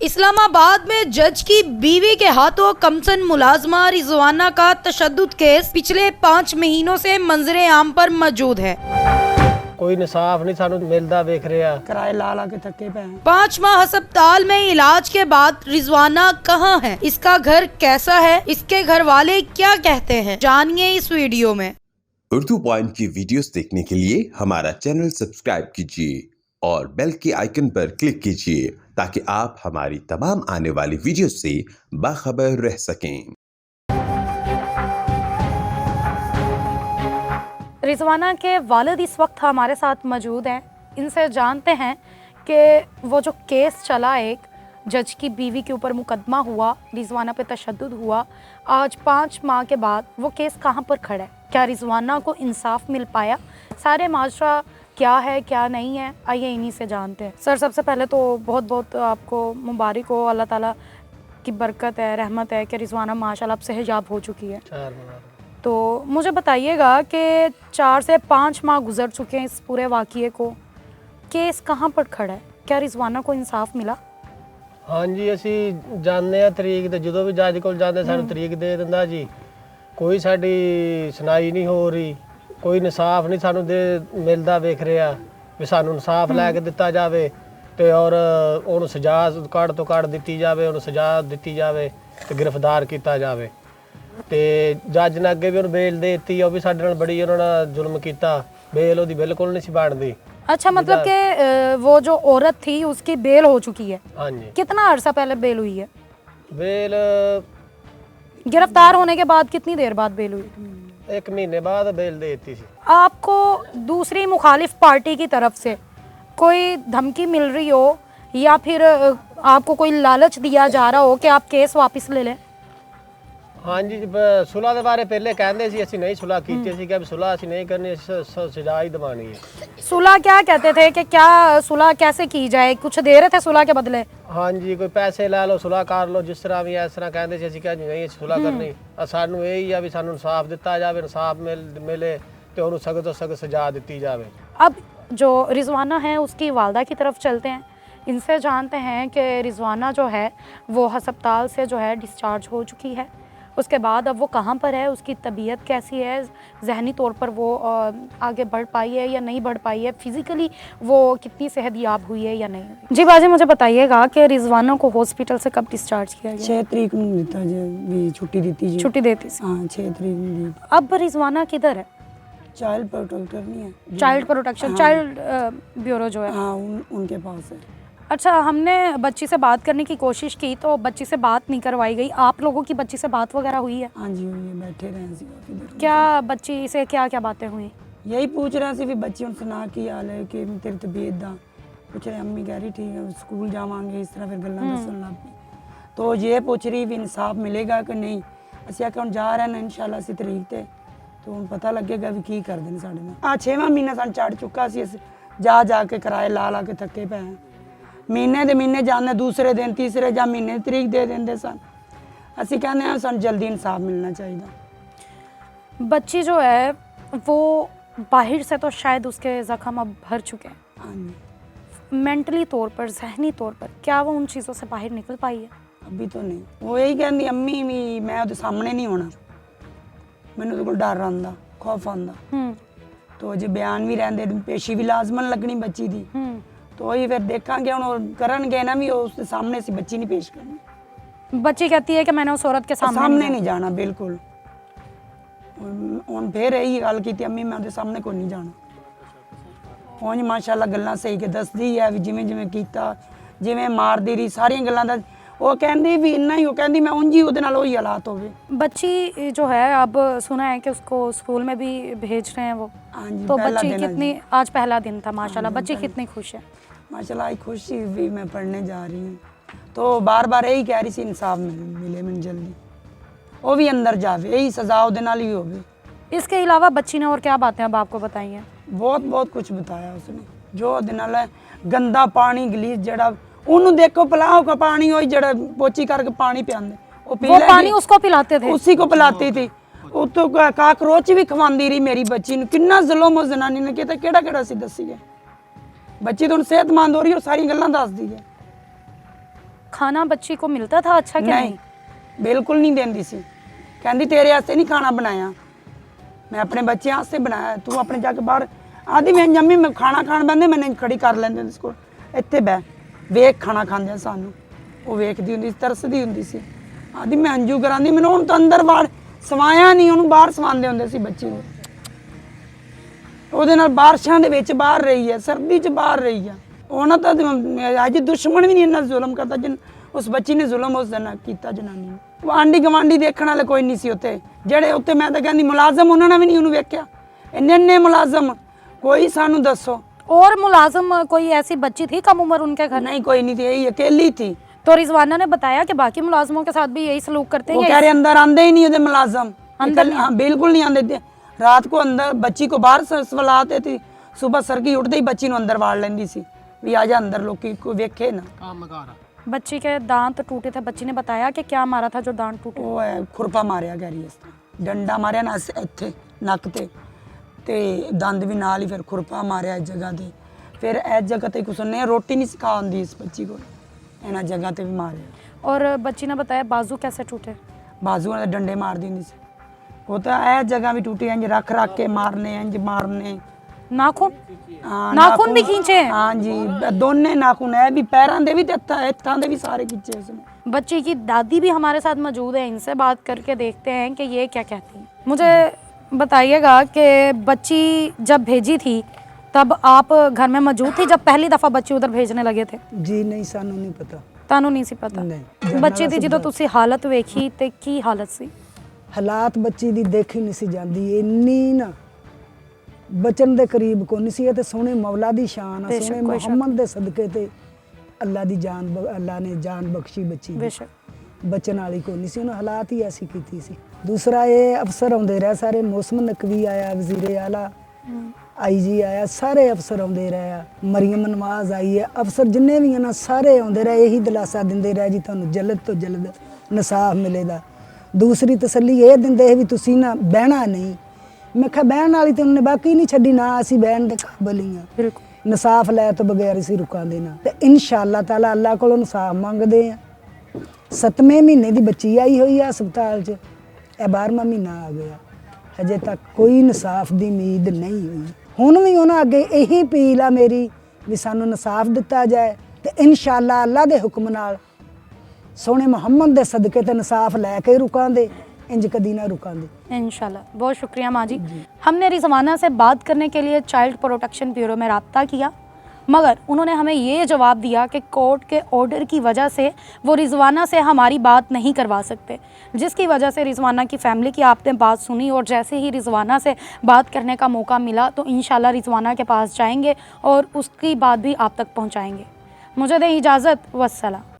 इस्लामाबाद में जज की बीवी के हाथों कमसन मुलाजमा रिजवाना का तशद्दुद केस पिछले 5 महीनों से मंजरे आम पर मौजूद है। कोई इंसाफ नहीं सानू मिलता वेख रहा, किराए ला ला के थके पे हैं। 5 माह अस्पताल में इलाज के बाद रिजवाना कहाँ है, इसका घर कैसा है, इसके घर वाले क्या कहते हैं, जानिए इस वीडियो में। उर्दू पॉइंट की वीडियोस देखने के लिए हमारा चैनल सब्सक्राइब कीजिए और बेल के आइकन पर क्लिक कीजिए ताकि आप हमारी तमाम आने वाली वीडियो से बाखबर रह सकें। रिजवाना के वालिद इस वक्त हमारे साथ मौजूद हैं। इनसे जानते हैं कि वो जो केस चला, एक जज की बीवी के ऊपर मुकदमा हुआ, रिजवाना पे तशद्दुद हुआ, आज 5 माह के बाद वो केस कहाँ पर खड़ा है, क्या रिजवाना को इंसाफ मिल पाया, सारे माजरा क्या है क्या नहीं है, आइए इन्हीं से जानते हैं। सर, सबसे पहले तो बहुत बहुत आपको मुबारक हो, अल्लाह ताला की बरकत है, रहमत है कि रिजवाना माशाल्लाह अब से हिजाब हो चुकी है। तो मुझे बताइएगा कि 4 से 5 माह गुजर चुके हैं इस पूरे वाक़ये को, केस कहाँ पर खड़ा है, क्या रिजवाना को इंसाफ मिला? हाँ जी, असी जाने तरीक तो जो भी जज को जाते सानू तरीक दे दिंदा जी, कोई साडी सुनाई नहीं हो रही, कोई इंसाफ नहीं सानू दे मिलता वेख रहा भी सानू इंसाफ लैके दिता जाए तो और उन्होंने सजा कड़ तो कड़ दी जाए, उन्होंने सजा दी जाए तो गिरफ्तार किया जाए। तो जज ने अगे भी उन्होंने बेल दे दी, वो भी साडे नाल बड़ी उन्होंने जुल्म किया, बेल उसकी बिल्कुल नहीं सी बनती। अच्छा, मतलब कि वो जो औरत थी उसकी बेल हो चुकी है? हाँ जी। कितना अरसा पहले बेल हुई है? बेल गिरफ्तार होने के बाद कितनी देर बाद बेल हुई? 1 महीने बाद बेल दे दी थी। आपको दूसरी मुखालिफ पार्टी की तरफ से कोई धमकी मिल रही हो या फिर आपको कोई लालच दिया जा रहा हो कि आप केस वापस ले लें? हाँ जी, सुलह के बारे पहले कहते सी असी नहीं सुलह की, कि सुलह असी नहीं करनी, सजा ही दवानी है। सुलह क्या कहते थे कि क्या सुलह कैसे की जाए, कुछ दे रहे थे सुलह के बदले? हाँ जी, कोई पैसे ला लो, सुलह कर लो, जिस तरह भी इस तरह कहते सी, असी कहा नहीं सुलह करनी, सानू यही है भी सानू इंसाफ दिता जाए, इंसाफ मिले तो उन्होंने सख्त तो सख्त सजा दी जाए। अब जो रिजवाना है उसकी वालदा की तरफ चलते हैं, इनसे जानते हैं कि रिजवाना जो है वो अस्पताल से जो है डिस्चार्ज हो चुकी है, उसके बाद अब वो कहाँ पर है, उसकी तबीयत कैसी है, ज़हनी तौर पर वो आगे बढ़ पाई है या नहीं बढ़ पाई है, फिज़िकली वो कितनी सेहतयाब हुई है या नहीं। जी बाजी, मुझे बताइएगा कि रिजवाना को हॉस्पिटल से कब डिस्चार्ज किया गया? 6 तरीक को देता जी, छुट्टी देती जी, छुट्टी देती। हाँ 6 तरीक में। अब रिजवाना किधर है? चाइल्ड प्रोटेक्टर नहीं है, चाइल्ड प्रोटेक्शन, हाँ, चाइल्ड ब्यूरो जो है, हाँ उनके पास है। अच्छा, हमने बच्ची से बात करने की कोशिश की तो बच्ची से बात नहीं करवाई गई, आप लोगों की बच्ची से बात वगैरह हुई है? हाँ जी, हुई है, बैठे रहे। क्या बच्ची से क्या क्या बातें हुई? यही पूछ रहे थे भी बच्ची उनसे ना की हाल है कि तेरी तबीयत दा, पूछ रहे अम्मी कह रही ठीक है स्कूल जावांगे, इस तरह फिर गल्लां दसन लग पई। तो ये पूछ रही भी इंसाफ मिलेगा कि नहीं, असी आखिया हुण जा रहे हैं इंशाल्लाह इसी तरीक ते, तो हुण पता लगेगा भी की करदे ने साडे नाल। हाँ 6वां महीना सानू चढ़ चुका सी, जा जा के किराए ला ला के थके पे हैं, महीने दे महीने जाने, दूसरे दिन तीसरे या महीने तरीक दे देंगे सन। असी कहते हैं सन जल्दी इंसाफ मिलना चाहिए। बच्ची जो है वो बाहर से तो शायद उसके ज़ख्म अब भर चुके हैं, हाँ मेंटली तौर पर, जहनी तौर पर क्या वो उन चीज़ों से बाहर निकल पाई है? अभी तो नहीं। वो यही कहती अम्मी भी मैं उसके सामने नहीं होना, मैंने तो डर आंदा, खौफ आंदा, तो अजे बयान भी रहते, पेशी भी लाजमन लगनी बच्ची दी, तो वही फिर देखेंगे हम करनगे ना भी उसके सामने से बच्ची नहीं पेश करनी। बच्ची कहती है कि मैंने उस औरत के सामने नहीं जाना, बिल्कुल। उन फिर यही गल की अम्मी मैं उसके सामने को नहीं जाना। उंज माशाल्लाह गल्लां सही के दसदी है भी जिवें जिवें कीता, जिवें मारदी रही, सारियां गल्लां दा वो कहंदी भी इन्ना ही, वो कहंदी मैं उंज ही उहदे नाल ओही हालात होवे। बच्ची जो है अब सुना है कि उसको स्कूल में भी भेज रहे हैं वो, हाँ जी, तो बच्ची कितनी, आज पहला दिन था माशाल्लाह, बच्ची कितनी खुश है? माशाल्लाह आई खुशी भी मैं पढ़ने जा रही हूँ, तो बार बार यही कह रही सी इंसाफ मिले मैं जल्दी, वो भी अंदर जावे, यही सजा उहदे नाल ही होवे। इसके अलावा बच्ची ने और क्या बातें अब आपको बताई हैं? बहुत कुछ बताया उसने, जो उहदे नाल गंदा पानी गलीस जड़ा उन्होंने देखो पिलाओ का पानी हो जड़ा पोची करके पानी पियाते, वो पानी उसको पिलाते थे, उसी को पिलाती थी, उतो काकरोच भी खवांदी रही मेरी बच्ची ने, कितना जुल्म उस जनानी ने किया, केड़ा सी दसी है। बच्ची तो सेहतमंद हो रही है, सारी गल्लां दस दी है। खाना बच्ची को मिलता था अच्छा कि नहीं? ਬਿਲਕੁਲ ਨਹੀਂ ਦਿੰਦੀ ਸੀ। ਕਹਿੰਦੀ ਤੇਰੇ ਵਾਸਤੇ ਨਹੀਂ ਖਾਣਾ ਬਣਾਇਆ, ਮੈਂ ਆਪਣੇ ਬੱਚਿਆਂ ਵਾਸਤੇ ਬਣਾਇਆ, ਤੂੰ ਆਪਣੇ ਜਾ ਕੇ ਬਾਹਰ। ਆਦੀ ਮੈਂ ਜੰਮੀ ਮੈਂ ਖਾਣਾ ਖਾਣ ਬੰਦੇ ਮੈਨੇ ਖੜੀ ਕਰ ਲੈਂਦੇ ਉਸ ਕੋਲ, ਇੱਥੇ ਬਹਿ ਵੇਖ ਖਾਣਾ ਖਾਂਦੇ ਸਾਨੂੰ। ਉਹ ਵੇਖਦੀ ਹੁੰਦੀ ਸੀ, ਤਰਸਦੀ ਹੁੰਦੀ ਸੀ। ਆਦੀ ਮੈਂ ਅੰਜੂ ਕਰਾਂਦੀ, ਮੈਨੂੰ ਹੁਣ ਤਾਂ ਅੰਦਰ ਬਾਹਰ ਸਵਾਇਆ ਨਹੀਂ, ਉਹਨੂੰ ਬਾਹਰ ਸਵਾਉਂਦੇ ਹੁੰਦੇ ਸੀ ਬੱਚੀ ਨੂੰ। ਉਹਦੇ ਨਾਲ ਬਾਰਿਸ਼ਾਂ ਦੇ ਵਿੱਚ ਬਾਹਰ ਰਹੀ ਹੈ, ਸਰਦੀ 'ਚ ਬਾਹਰ ਰਹੀ ਹੈ। ਉਹਨਾਂ ਤਾਂ ਅੱਜ ਦੁਸ਼ਮਣ ਵੀ ਨਹੀਂ ਇੰਨਾ ਜ਼ੁਲਮ ਕਰਦਾ ਜਿਨ ਉਸ ਬੱਚੀ ਨੇ ਜ਼ੁਲਮ ਉਸ ਦਿਨ ਕੀਤਾ ਜਨਾਨੀ ਨੂੰ। ਆਂਢੀ ਗਵਾਂਢੀ ਦੇਖਣ ਵਾਲੇ ਕੋਈ ਨਹੀਂ ਸੀ ਉੱਥੇ, ਜਿਹੜੇ ਉੱਥੇ ਮੈਂ ਤਾਂ ਕਹਿੰਦੀ ਮੁਲਾਜ਼ਮ ਉਹਨਾਂ ਨੇ ਵੀ ਨਹੀਂ ਉਹਨੂੰ ਵੇਖਿਆ। ਇੰਨੇ ਮੁਲਾਜ਼ਮ, ਕੋਈ ਸਾਨੂੰ ਦੱਸੋ। और मुलाजिम कोई ऐसी बच्ची थी कम उम्र उनके घर? नहीं कोई नहीं थी, यही अकेली थी। तो रिजवाना ने बताया कि बाकी मुलाजिमों के साथ भी यही सलूक करते वो हैं? कह रहे अंदर आंदे ही नहीं होते मुलाजम, अंदर हाँ बिल्कुल नहीं आंदे थे। रात को अंदर बच्ची को बाहर सवाते थे, सुबह सरकी उठते ही बच्ची ਨੂੰ अंदर वाड़ लेंदी सी भी आ जा अंदर, लोग को वेखे ना। ਕੰਮ ਕਰ बच्ची के दांत टूटे थे, बच्ची ने बताया कि क्या मारा था जो दांत टूटे? ਉਹ ਹੈ ਖੁਰਪਾ ਮਾਰਿਆ ਗੈਰੀ ਇਸ ਤਰ੍ਹਾਂ, ਡੰਡਾ ਮਾਰਿਆ ਨਾ ਇੱਥੇ ਨੱਕ ਤੇ ਦੰਦ ਵੀ ਨਾਲ ਹੀ, ਫਿਰ ਖੁਰਪਾ ਮਾਰਿਆ ਇਸ ਜਗ੍ਹਾ ਤੇ। ਫਿਰ ਇਸ ਜਗ੍ਹਾ ਤੇ ਕੁਛ ਨੇ ਰੋਟੀ ਨਹੀਂ ਸਿਖਾ ਹੁੰਦੀ ਇਸ ਬੱਚੀ ਕੋਲ, ਇਹਨਾਂ ਜਗ੍ਹਾ ਤੇ ਵੀ ਮਾਰਿਆ। और बच्ची ने बताया बाजू कैसे टूटे? ਬਾਜ਼ੂਆਂ ਦੇ ਡੰਡੇ ਮਾਰਦੀ ਹੁੰਦੀ ਸੀ। ਉਹ ਤਾਂ ਇਹ ਜਗ੍ਹਾ ਵੀ ਟੁੱਟੀ, ਇੰਜ ਰੱਖ ਕੇ ਮਾਰਨੇ, ਇੰਜ ਮਾਰਨੇ। नाखून? ਹਾਂ, ਨਾਖੂਨ ਵੀ ਖਿੱਚੇ? ਹਾਂਜੀ ਦੋਨੇ ਨਾਖੂਨ ਹੈ ਵੀ, ਪੈਰਾਂ ਦੇ ਵੀ ਤੇ ਹੱਥਾਂ ਦੇ ਵੀ ਸਾਰੇ ਖਿੱਚੇ ਉਸਨੇ। बच्ची की दादी भी हमारे साथ मौजूद है, इनसे बात करके देखते हैं कि ये क्या कहती हैं। मुझे बताइएगा कि बच्ची जब भेजी थी तब आप घर में मौजूद थी जब पहली दफ़ा बच्ची उधर भेजने लगे थे? ਜੀ ਨਹੀਂ ਸਾਨੂੰ ਨਹੀਂ ਪਤਾ। ਤੁਹਾਨੂੰ ਨਹੀਂ ਸੀ ਪਤਾ? ਨਹੀਂ। ਬੱਚੇ ਦੀ ਜਦੋਂ ਤੁਸੀਂ ਹਾਲਤ ਵੇਖੀ ਤੇ ਕੀ ਹਾਲਤ ਸੀ? ਹਾਲਾਤ ਬੱਚੀ ਦੀ ਦੇਖੀ ਨਹੀਂ ਸੀ ਜਾਂਦੀ, ਇੰਨੀ ਨਾ ਬਚਨ ਦੇ ਕਰੀਬ ਕੋ ਨਹੀਂ ਸੀ। ਇਹ ਤੇ ਸੋਹਣੇ ਮੌਲਾ ਦੀ ਸ਼ਾਨ ਆ, ਬੇਸ਼ੱਕ, ਸੋਹਣੇ ਕੋਈ ਸ਼ੱਕ ਮੁਹੰਮਦ ਦੇ ਸਦਕੇ ਤੇ ਅੱਲਾ ਦੀ ਜਾਨ ਅੱਲਾ ਨੇ ਜਾਨ ਬਖਸ਼ੀ ਬੱਚੀ ਦੀ। ਬੇਸ਼ੱਕ। ਬਚਨ ਵਾਲੀ ਕੋ ਨਹੀਂ ਸੀ, ਉਹਨੇ ਹਾਲਾਤ ਹੀ ਐਸੀ ਕੀਤੀ ਸੀ। ਦੂਸਰਾ ਇਹ ਅਫਸਰ ਆਉਂਦੇ ਰਹੇ ਸਾਰੇ, ਮੌਸਮ ਨਕਵੀ ਆਇਆ, ਵਜ਼ੀਰੇ ਆਲਾ ਆਈਜੀ ਆਇਆ, ਸਾਰੇ ਅਫਸਰ ਆਉਂਦੇ ਰਹੇ ਆ, ਮਰੀਮ ਨਵਾਜ਼ ਆਈ ਹੈ, ਅਫਸਰ ਜਿੰਨੇ ਵੀ ਹਨ ਸਾਰੇ ਆਉਂਦੇ ਰਹੇ, ਇਹੀ ਦਿਲਾਸਾ ਦਿੰਦੇ ਰਹੇ ਜੀ ਤੁਹਾਨੂੰ ਜਲਦ ਤੋਂ ਜਲਦ ਇਨਸਾਫ ਮਿਲੇਗਾ। ਦੂਸਰੀ ਤਸੱਲੀ ਇਹ ਦਿੰਦੇ ਵੀ ਤੁਸੀਂ ਨਾ ਬਹਿਣਾ ਨਹੀਂ। ਮੈਂ ਕਿਹਾ ਬਹਿਣ ਵਾਲੀ ਤੇ ਉਹਨੇ ਬਾਕੀ ਨਹੀਂ ਛੱਡੀ, ਨਾ ਅਸੀਂ ਬਹਿਣ ਦੇ ਕਾਬਲ ਹੀ ਆ। ਬਿਲਕੁਲ। ਇਨਸਾਫ ਲੈ ਤੋਂ ਬਗੈਰ ਅਸੀਂ ਰੁਕਾਂਦੇ ਨਾ, ਤੇ ਇਨਸ਼ਾਅੱਲਾ ਤਾਲਾ ਅੱਲਾਹ ਕੋਲੋਂ ਇਨਸਾਫ ਮੰਗਦੇ ਆ। 7ਵੇਂ ਮਹੀਨੇ ਦੀ ਬੱਚੀ ਆਈ ਹੋਈ ਆ ਹਸਪਤਾਲ 'ਚ, ਇਹ 12ਵਾਂ ਮਹੀਨਾ ਆ ਗਿਆ, ਹਜੇ ਤੱਕ ਕੋਈ ਇਨਸਾਫ ਦੀ ਉਮੀਦ ਨਹੀਂ ਹੋਈ। ਹੁਣ ਵੀ ਉਹਨਾਂ ਅੱਗੇ ਇਹੀ ਅਪੀਲ ਆ ਮੇਰੀ ਵੀ ਸਾਨੂੰ ਇਨਸਾਫ ਦਿੱਤਾ ਜਾਏ, ਤੇ ਇਨਸ਼ਾਅੱਲਾ ਅੱਲਾਹ ਦੇ ਹੁਕਮ ਨਾਲ सोने मोहम्मद दे सदके ते इंसाफ लैके रुकांदे, इंज कदी ना रुकांदे इंशाल्लाह। बहुत शुक्रिया माँ जी। हमने रिजवाना से बात करने के लिए चाइल्ड प्रोटेक्शन ब्यूरो में रब्ता किया, मगर उन्होंने हमें ये जवाब दिया कि कोर्ट के ऑर्डर की वजह से वो रिजवाना से हमारी बात नहीं करवा सकते, जिसकी वजह से रिजवाना की फ़ैमिली की आपने बात सुनी और जैसे ही रिजवाना से बात करने का मौका मिला तो इंशाल्लाह रिजवाना के पास जाएंगे और उसकी बात भी आप तक पहुँचाएँगे। मुझे दें इजाज़त, वस्सलाम।